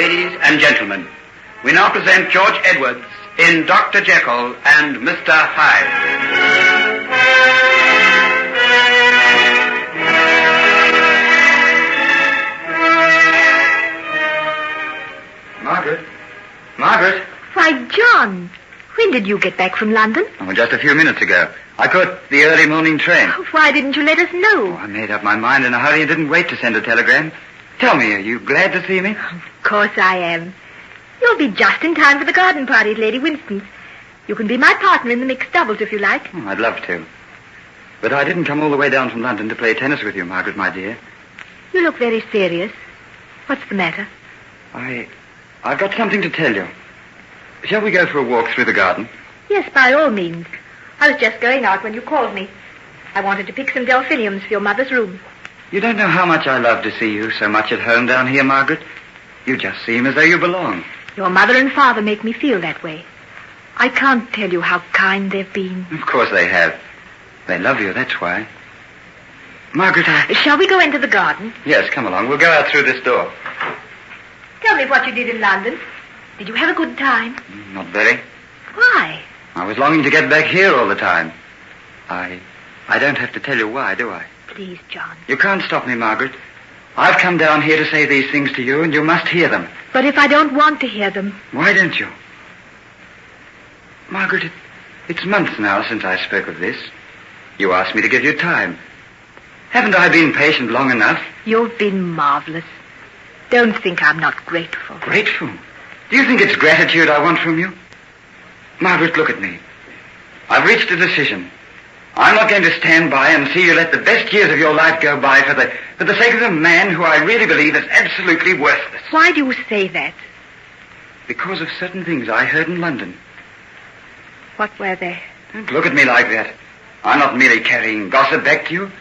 Ladies and gentlemen, we now present George Edwards in Dr. Jekyll and Mr. Hyde. Margaret? Why, John, when did you get back from London? Oh, just a few minutes ago. I caught the early morning train. Why didn't you let us know? Oh, I made up my mind in a hurry and didn't wait to send a telegram. Tell me, are you glad to see me? Of course I am. You'll be just in time for the garden party at Lady Winston's. You can be my partner in the mixed doubles if you like. Oh, I'd love to. But I didn't come all the way down from London to play tennis with you, Margaret, my dear. You look very serious. What's the matter? I've got something to tell you. Shall we go for a walk through the garden? Yes, by all means. I was just going out when you called me. I wanted to pick some delphiniums for your mother's room. You don't know how much I love to see you so much at home down here, Margaret. You just seem as though you belong. Your mother and father make me feel that way. I can't tell you how kind they've been. Of course they have. They love you, that's why. Margaret, Shall we go into the garden? Yes, come along. We'll go out through this door. Tell me what you did in London. Did you have a good time? Not very. Why? I was longing to get back here all the time. I don't have to tell you why, do I? Please, John. You can't stop me, Margaret. I've come down here to say these things to you, and you must hear them. But if I don't want to hear them? Why don't you? Margaret, it's months now since I spoke of this. You asked me to give you time. Haven't I been patient long enough? You've been marvelous. Don't think I'm not grateful. Grateful? Do you think it's gratitude I want from you? Margaret, look at me. I've reached a decision. I'm not going to stand by and see you let the best years of your life go by for the sake of a man who I really believe is absolutely worthless. Why do you say that? Because of certain things I heard in London. What were they? Don't look at me like that. I'm not merely carrying gossip back to you.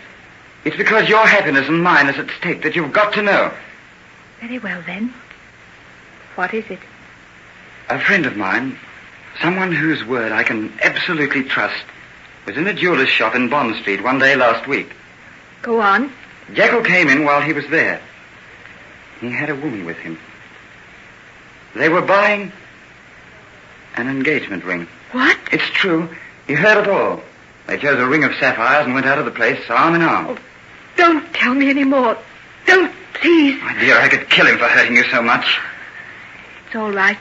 It's because your happiness and mine is at stake that you've got to know. Very well, then. What is it? A friend of mine, someone whose word I can absolutely trust, was in a jeweler's shop in Bond Street one day last week. Go on. Jekyll came in while he was there. He had a woman with him. They were buying an engagement ring. What? It's true. He heard it all. They chose a ring of sapphires and went out of the place arm in arm. Oh, don't tell me any more. Don't, please. My dear, I could kill him for hurting you so much. It's all right.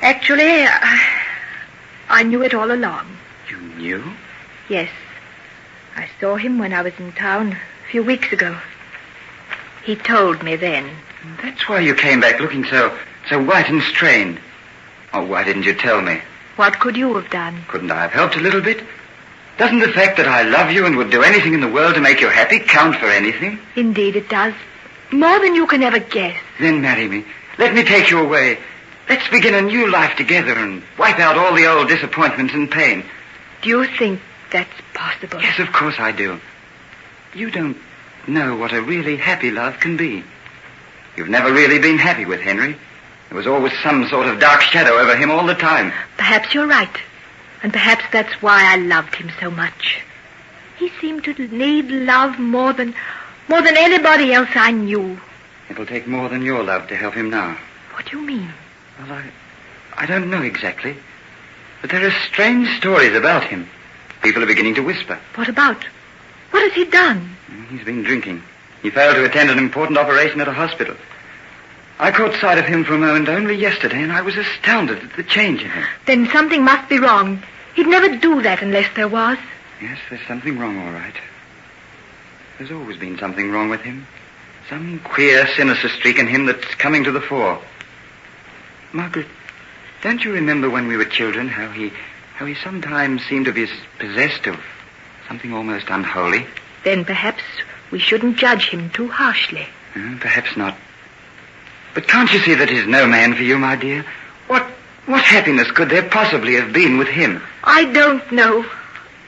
Actually, I knew it all along. You knew? Yes. I saw him when I was in town a few weeks ago. He told me then. That's why you came back looking so white and strained. Oh, why didn't you tell me? What could you have done? Couldn't I have helped a little bit? Doesn't the fact that I love you and would do anything in the world to make you happy count for anything? Indeed it does. More than you can ever guess. Then marry me. Let me take you away. Let's begin a new life together and wipe out all the old disappointments and pain. Do you think that's possible? Yes, of course I do. You don't know what a really happy love can be. You've never really been happy with Henry. There was always some sort of dark shadow over him all the time. Perhaps you're right. And perhaps that's why I loved him so much. He seemed to need love more than anybody else I knew. It'll take more than your love to help him now. What do you mean? Well, I don't know exactly. But there are strange stories about him. People are beginning to whisper. What about? What has he done? He's been drinking. He failed to attend an important operation at a hospital. I caught sight of him for a moment only yesterday, and I was astounded at the change in him. Then something must be wrong. He'd never do that unless there was. Yes, there's something wrong, all right. There's always been something wrong with him. Some queer, sinister streak in him that's coming to the fore. Margaret, don't you remember when we were children how he sometimes seemed to be possessed of something almost unholy? Then perhaps we shouldn't judge him too harshly. Perhaps not. But can't you see that he's no man for you, my dear? What happiness could there possibly have been with him? I don't know.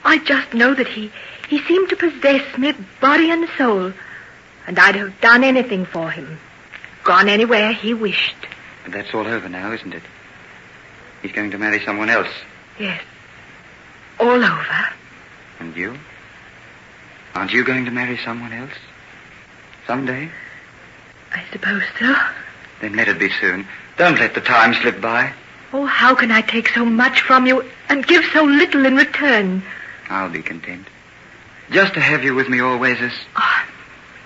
I just know that he seemed to possess me body and soul. And I'd have done anything for him. Gone anywhere he wished. But that's all over now, isn't it? He's going to marry someone else. Yes. All over. And you? Aren't you going to marry someone else? Someday? I suppose so. Then let it be soon. Don't let the time slip by. Oh, how can I take so much from you and give so little in return? I'll be content. Just to have you with me always is... Oh,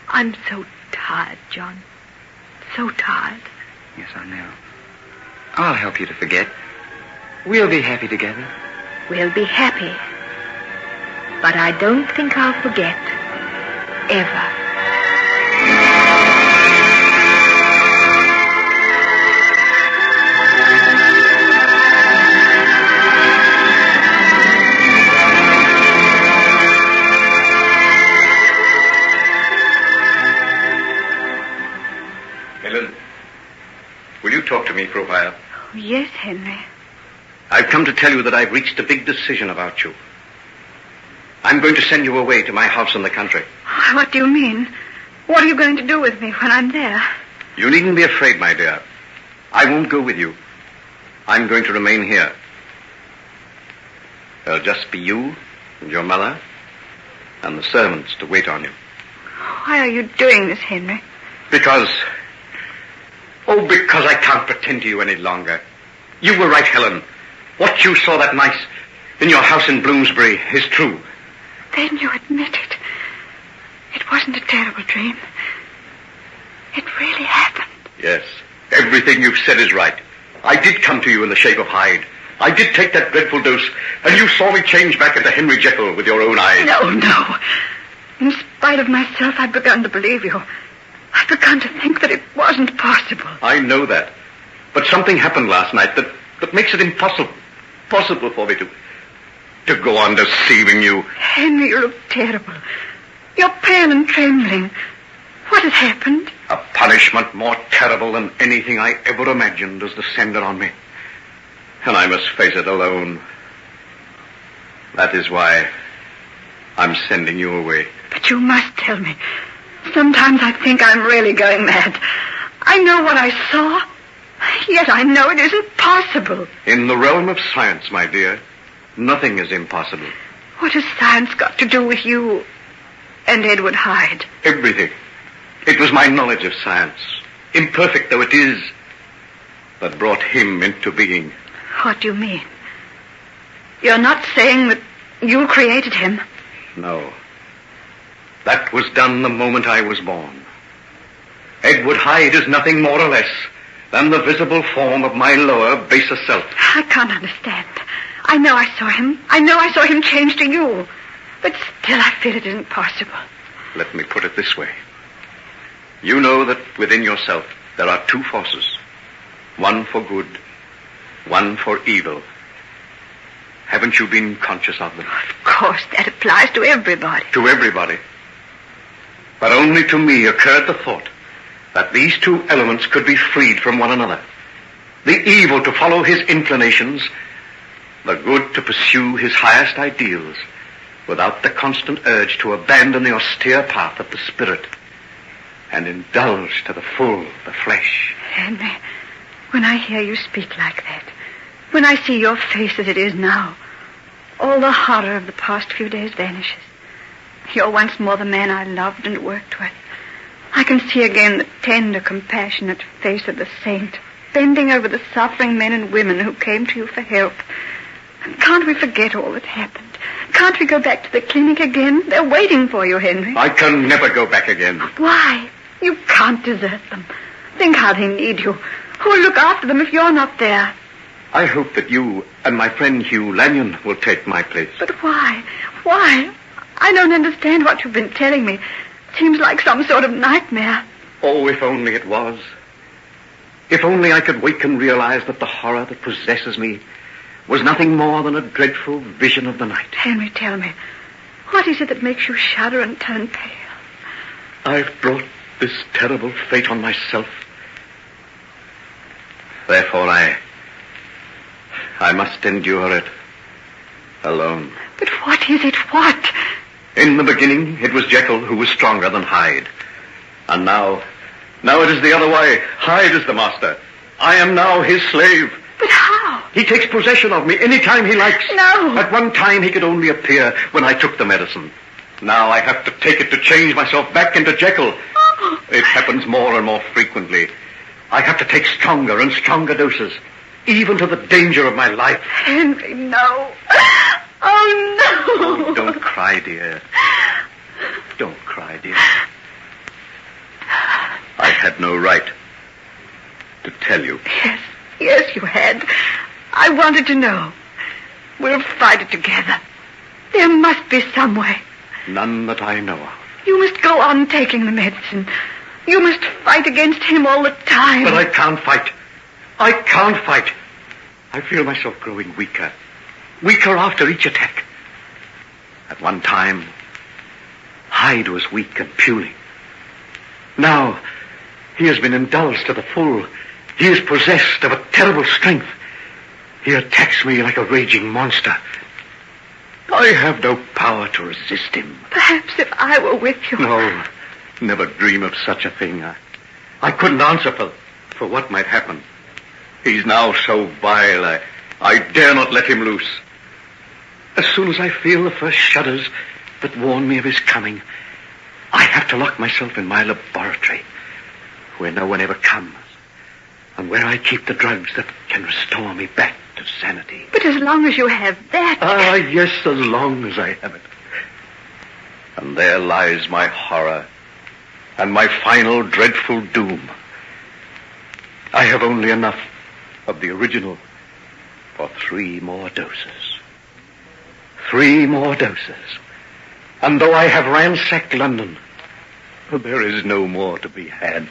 I'm so tired, John. So tired. Yes, I know. I'll help you to forget. We'll be happy together. We'll be happy. But I don't think I'll forget. Ever. Helen, will you talk to me for a while? Oh, yes, Henry. I've come to tell you that I've reached a big decision about you. I'm going to send you away to my house in the country. What do you mean? What are you going to do with me when I'm there? You needn't be afraid, my dear. I won't go with you. I'm going to remain here. There'll just be you and your mother and the servants to wait on you. Why are you doing this, Henry? Because I can't pretend to you any longer. You were right, Helen. What you saw that night in your house in Bloomsbury is true. Then you admit it. It wasn't a terrible dream. It really happened. Yes, everything you've said is right. I did come to you in the shape of Hyde. I did take that dreadful dose, and you saw me change back into Henry Jekyll with your own eyes. No. In spite of myself, I've begun to believe you. I've begun to think that it wasn't possible. I know that. But something happened last night that makes it impossible for me to go on deceiving you. Henry, you look terrible. You're pale and trembling. What has happened? A punishment more terrible than anything I ever imagined has descended on me. And I must face it alone. That is why I'm sending you away. But you must tell me. Sometimes I think I'm really going mad. I know what I saw, yet I know it isn't possible. In the realm of science, my dear, nothing is impossible. What has science got to do with you and Edward Hyde? Everything. It was my knowledge of science, imperfect though it is, that brought him into being. What do you mean? You're not saying that you created him? No. That was done the moment I was born. Edward Hyde is nothing more or less than the visible form of my lower, baser self. I can't understand. I know I saw him. I know I saw him change to you. But still I feel it isn't possible. Let me put it this way. You know that within yourself there are two forces. One for good, one for evil. Haven't you been conscious of them? Of course, that applies to everybody. To everybody. But only to me occurred the thought that these two elements could be freed from one another. The evil to follow his inclinations, the good to pursue his highest ideals, without the constant urge to abandon the austere path of the spirit and indulge to the full the flesh. Henry, when I hear you speak like that, when I see your face as it is now, all the horror of the past few days vanishes. You're once more the man I loved and worked with. I can see again the tender, compassionate face of the saint, bending over the suffering men and women who came to you for help. And can't we forget all that happened? Can't we go back to the clinic again? They're waiting for you, Henry. I can never go back again. Why? You can't desert them. Think how they need you. Who'll look after them if you're not there? I hope that you and my friend Hugh Lanyon will take my place. But why? Why? I don't understand what you've been telling me. Seems like some sort of nightmare. Oh, if only it was. If only I could wake and realize that the horror that possesses me was nothing more than a dreadful vision of the night. Henry, tell me, what is it that makes you shudder and turn pale? I've brought this terrible fate on myself. Therefore, I must endure it alone. But what is it? What? In the beginning, it was Jekyll who was stronger than Hyde. And now it is the other way. Hyde is the master. I am now his slave. But how? He takes possession of me any time he likes. No. At one time, he could only appear when I took the medicine. Now I have to take it to change myself back into Jekyll. Oh. It happens more and more frequently. I have to take stronger and stronger doses, even to the danger of my life. Henry, no. Oh, no. Oh, don't cry, dear. Don't cry, dear. I had no right to tell you. Yes, you had. I wanted to know. We'll fight it together. There must be some way. None that I know of. You must go on taking the medicine. You must fight against him all the time. But I can't fight. I can't fight. I feel myself growing weaker. Weaker after each attack. At one time, Hyde was weak and puling. Now, he has been indulged to the full. He is possessed of a terrible strength. He attacks me like a raging monster. I have no power to resist him. Perhaps if I were with you... No, never dream of such a thing. I couldn't answer for what might happen. He's now so vile, I dare not let him loose. As soon as I feel the first shudders that warn me of his coming, I have to lock myself in my laboratory, where no one ever comes, and where I keep the drugs that can restore me back to sanity. But as long as you have that... Ah, yes, as long as I have it. And there lies my horror and my final dreadful doom. I have only enough of the original for 3 more doses. 3 more doses. And though I have ransacked London, there is no more to be had.